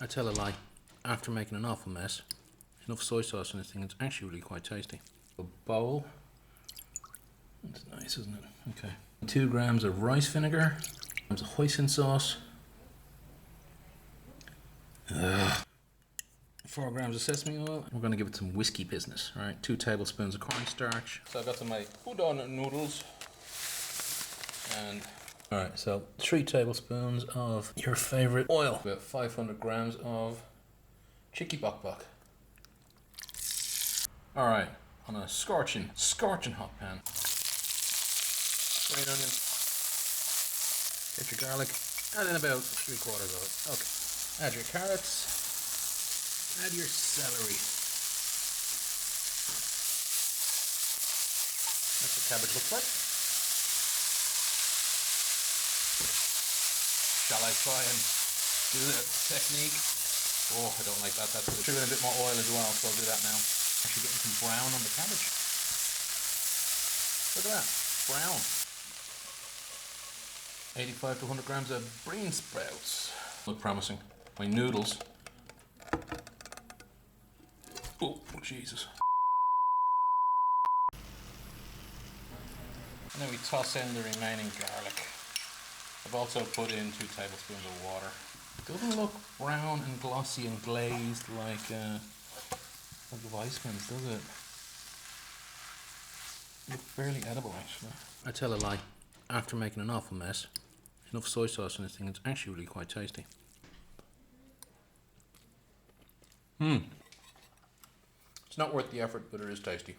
I tell a lie. After making an awful mess, enough soy sauce in this thing, it's actually really quite tasty. A bowl. That's nice, isn't it? Okay. 2 grams of rice vinegar. Grams of hoisin sauce. 4 grams of sesame oil. We're going to give it some whiskey business, right? 2 tablespoons of cornstarch. So I got some of my udon noodles. And alright, so 3 tablespoons of your favorite oil. About 500 grams of chicky bok bok. Alright, on a scorching hot pan. Green onions. Get your garlic. Add in about 3/4 of it. Okay. Add your carrots. Add your celery. That's what cabbage looks like. Shall I try and do the technique? Oh, I don't like that. That's good. Threw in a bit more oil as well, so I'll do that now. Actually getting some brown on the cabbage. Look at that. Brown. 85 to 100 grams of bean sprouts. Look promising. My noodles. Oh, Jesus. And then we toss in the remaining garlic. I've also put in 2 tablespoons of water. It doesn't look brown and glossy and glazed like the Weissmans, does it? Look fairly edible, actually. I tell a lie. After making an awful mess, enough soy sauce in this thing, it's actually really quite tasty. It's not worth the effort, but it is tasty.